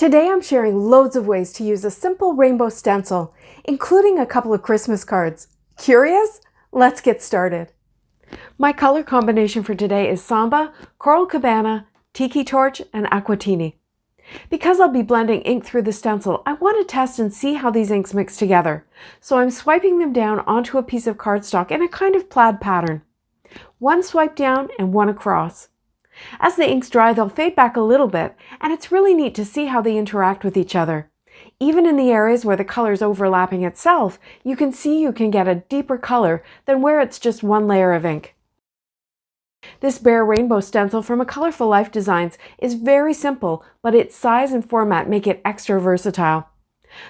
Today I'm sharing loads of ways to use a simple rainbow stencil, including a couple of Christmas cards. Curious? Let's get started. My color combination for today is Samba, Coral Cabana, Tiki Torch, and Aquatini. Because I'll be blending ink through the stencil, I want to test and see how these inks mix together. So I'm swiping them down onto a piece of cardstock in a kind of plaid pattern. One swipe down and one across. As the inks dry, they'll fade back a little bit, and it's really neat to see how they interact with each other. Even in the areas where the color is overlapping itself, you can see you can get a deeper color than where it's just one layer of ink. This bare rainbow stencil from a Colorful Life Designs is very simple, but its size and format make it extra versatile.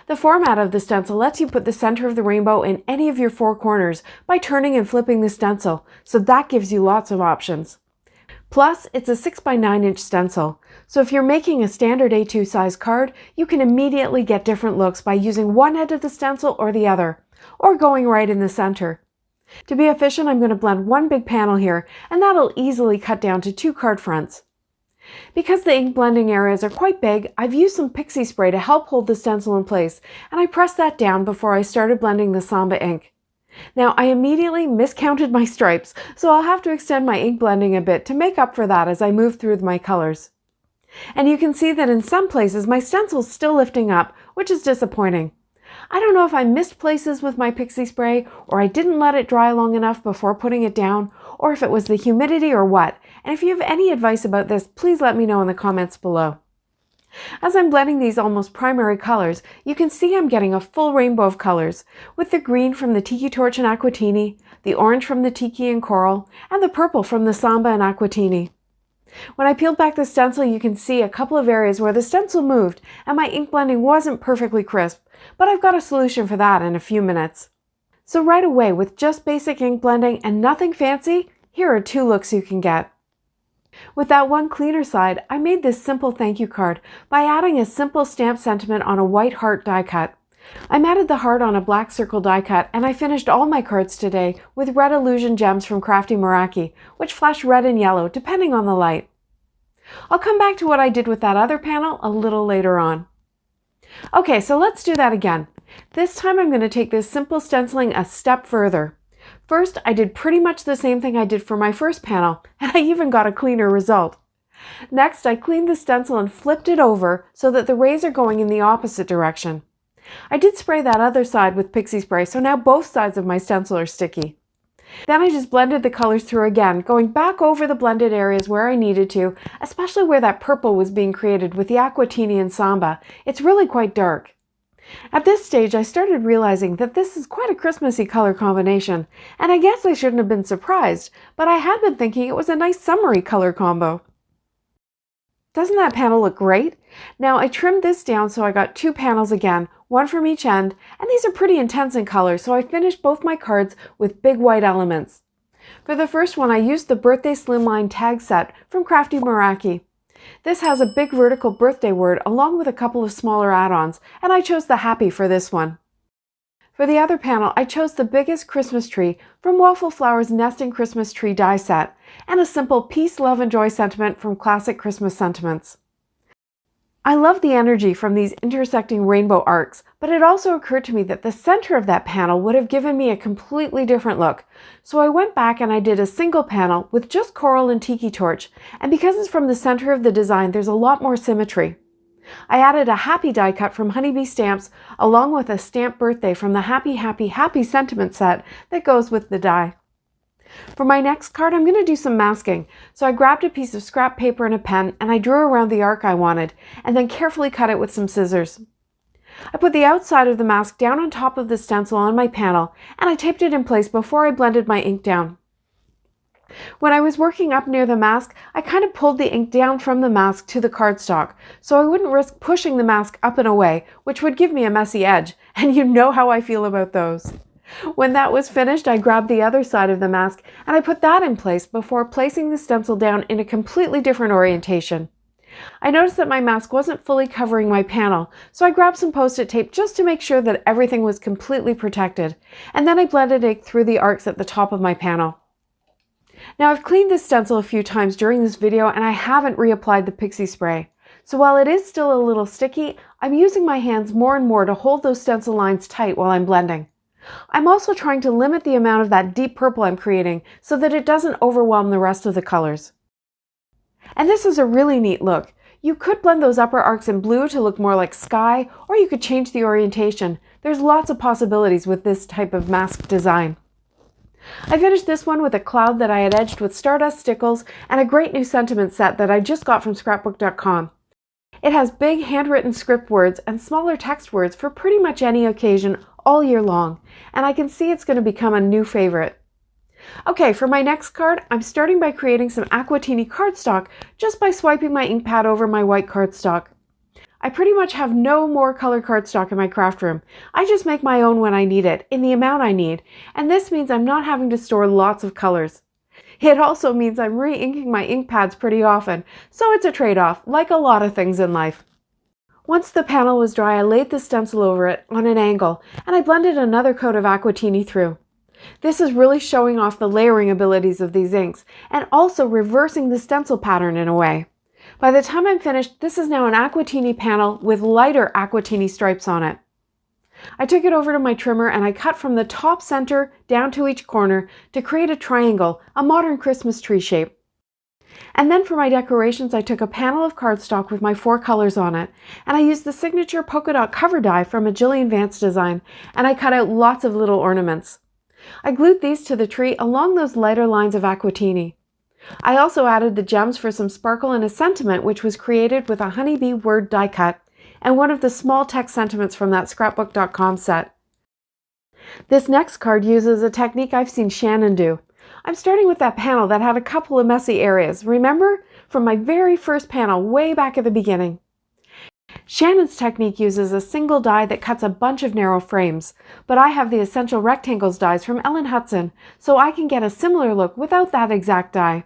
The format of the stencil lets you put the center of the rainbow in any of your four corners by turning and flipping the stencil, so that gives you lots of options. Plus, it's a 6 by 9 inch stencil, so if you're making a standard A2 size card, you can immediately get different looks by using one end of the stencil or the other, or going right in the center. To be efficient, I'm going to blend one big panel here, and that'll easily cut down to 2 card fronts. Because the ink blending areas are quite big, I've used some pixie spray to help hold the stencil in place, and I pressed that down before I started blending the Samba ink. Now, I immediately miscounted my stripes, so I'll have to extend my ink blending a bit to make up for that as I move through my colors. And you can see that in some places my stencil's still lifting up, which is disappointing. I don't know if I missed places with my pixie spray, or I didn't let it dry long enough before putting it down, or if it was the humidity or what, and if you have any advice about this, please let me know in the comments below. As I'm blending these almost primary colors, you can see I'm getting a full rainbow of colors, with the green from the Tiki Torch and Aquatini, the orange from the Tiki and Coral, and the purple from the Samba and Aquatini. When I peeled back the stencil, you can see a couple of areas where the stencil moved and my ink blending wasn't perfectly crisp, but I've got a solution for that in a few minutes. So right away, with just basic ink blending and nothing fancy, here are 2 looks you can get. With that one cleaner side, I made this simple thank you card by adding a simple stamped sentiment on a white heart die cut. I matted the heart on a black circle die cut, and I finished all my cards today with red illusion gems from Crafty Meraki, which flash red and yellow depending on the light. I'll come back to what I did with that other panel a little later on. Okay, so let's do that again. This time I'm going to take this simple stenciling a step further. First, I did pretty much the same thing I did for my first panel, and I even got a cleaner result. Next, I cleaned the stencil and flipped it over so that the rays are going in the opposite direction. I did spray that other side with pixie spray, so now both sides of my stencil are sticky. Then I just blended the colors through again, going back over the blended areas where I needed to, especially where that purple was being created with the Aquatini and Samba. It's really quite dark. At this stage, I started realizing that this is quite a Christmassy color combination, and I guess I shouldn't have been surprised, but I had been thinking it was a nice summery color combo. Doesn't that panel look great? Now I trimmed this down so I got 2 panels again, one from each end, and these are pretty intense in color, so I finished both my cards with big white elements. For the first one, I used the birthday Slimline tag set from Crafty Meraki. This has a big vertical birthday word along with a couple of smaller add-ons, and I chose the happy for this one. For the other panel, I chose the biggest Christmas tree from Waffle Flower's Nesting Christmas Tree die set, and a simple peace, love, and joy sentiment from Classic Christmas Sentiments. I love the energy from these intersecting rainbow arcs, but it also occurred to me that the center of that panel would have given me a completely different look. So I went back and I did a single panel with just Coral and Tiki Torch, and because it's from the center of the design, there's a lot more symmetry. I added a happy die cut from Honeybee Stamps, along with a stamped birthday from the Happy Happy Happy sentiment set that goes with the die. For my next card, I'm going to do some masking, so I grabbed a piece of scrap paper and a pen, and I drew around the arc I wanted, and then carefully cut it with some scissors. I put the outside of the mask down on top of the stencil on my panel, and I taped it in place before I blended my ink down. When I was working up near the mask, I kind of pulled the ink down from the mask to the cardstock, so I wouldn't risk pushing the mask up and away, which would give me a messy edge, and you know how I feel about those. When that was finished, I grabbed the other side of the mask and I put that in place before placing the stencil down in a completely different orientation. I noticed that my mask wasn't fully covering my panel, so I grabbed some post-it tape just to make sure that everything was completely protected, and then I blended it through the arcs at the top of my panel. Now I've cleaned this stencil a few times during this video and I haven't reapplied the pixie spray. So while it is still a little sticky, I'm using my hands more and more to hold those stencil lines tight while I'm blending. I'm also trying to limit the amount of that deep purple I'm creating so that it doesn't overwhelm the rest of the colors. And this is a really neat look. You could blend those upper arcs in blue to look more like sky, or you could change the orientation. There's lots of possibilities with this type of mask design. I finished this one with a cloud that I had edged with Stardust stickles and a great new sentiment set that I just got from scrapbook.com. It has big handwritten script words and smaller text words for pretty much any occasion all year long, and I can see it's going to become a new favorite. Okay, for my next card, I'm starting by creating some Aquatini cardstock just by swiping my ink pad over my white cardstock. I pretty much have no more color cardstock in my craft room. I just make my own when I need it, in the amount I need, and this means I'm not having to store lots of colors. It also means I'm re-inking my ink pads pretty often, so it's a trade-off, like a lot of things in life. Once the panel was dry, I laid the stencil over it on an angle, and I blended another coat of Aquatini through. This is really showing off the layering abilities of these inks, and also reversing the stencil pattern in a way. By the time I'm finished, this is now an Aquatini panel with lighter Aquatini stripes on it. I took it over to my trimmer and I cut from the top center down to each corner to create a triangle, a modern Christmas tree shape. And then for my decorations, I took a panel of cardstock with my 4 colors on it, and I used the signature polka dot cover die from a Jillian Vance design, and I cut out lots of little ornaments. I glued these to the tree along those lighter lines of Aquatini. I also added the gems for some sparkle and a sentiment which was created with a honeybee word die cut and one of the small text sentiments from that scrapbook.com set. This next card uses a technique I've seen Shannon do. I'm starting with that panel that had a couple of messy areas, remember? From my very first panel way back at the beginning. Shannon's technique uses a single die that cuts a bunch of narrow frames, but I have the Essential Rectangles dies from Hutson, so I can get a similar look without that exact die.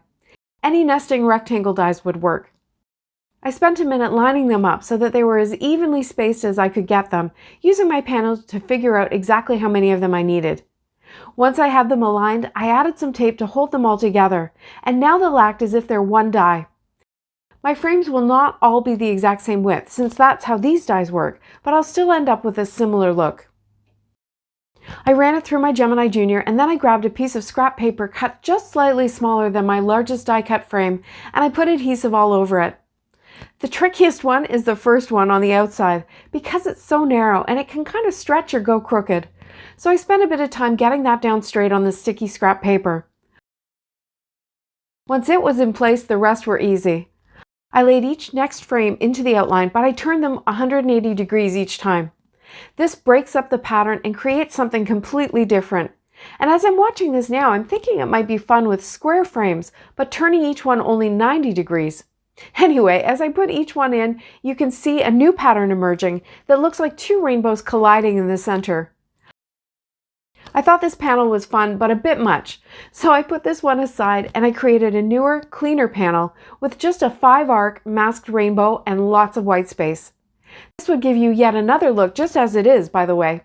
Any nesting rectangle dies would work. I spent a minute lining them up so that they were as evenly spaced as I could get them, using my panels to figure out exactly how many of them I needed. Once I had them aligned, I added some tape to hold them all together, and now they'll act as if they're one die. My frames will not all be the exact same width, since that's how these dies work, but I'll still end up with a similar look. I ran it through my Gemini Junior, and then I grabbed a piece of scrap paper cut just slightly smaller than my largest die cut frame, and I put adhesive all over it. The trickiest one is the first one on the outside, because it's so narrow and it can kind of stretch or go crooked. So I spent a bit of time getting that down straight on the sticky scrap paper. Once it was in place, the rest were easy. I laid each next frame into the outline, but I turned them 180 degrees each time. This breaks up the pattern and creates something completely different. And as I'm watching this now, I'm thinking it might be fun with square frames, but turning each one only 90 degrees. Anyway, as I put each one in, you can see a new pattern emerging that looks like 2 rainbows colliding in the center. I thought this panel was fun, but a bit much, so I put this one aside and I created a newer, cleaner panel with just a 5-arc masked rainbow and lots of white space. This would give you yet another look, just as it is, by the way.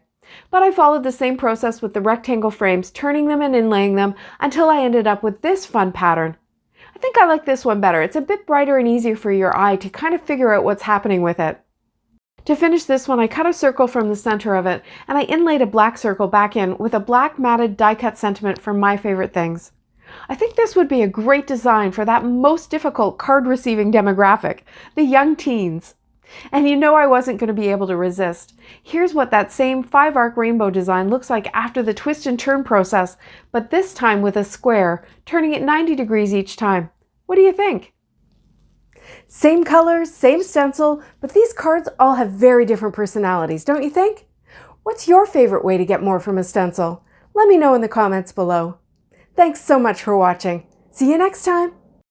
But I followed the same process with the rectangle frames, turning them and inlaying them until I ended up with this fun pattern. I think I like this one better. It's a bit brighter and easier for your eye to kind of figure out what's happening with it. To finish this one, I cut a circle from the center of it, and I inlaid a black circle back in with a black matted die-cut sentiment from My Favorite Things. I think this would be a great design for that most difficult card-receiving demographic, the young teens. And you know I wasn't going to be able to resist. Here's what that same 5-arc rainbow design looks like after the twist and turn process, but this time with a square, turning it 90 degrees each time. What do you think? Same colors, same stencil, but these cards all have very different personalities, don't you think? What's your favorite way to get more from a stencil? Let me know in the comments below. Thanks so much for watching. See you next time.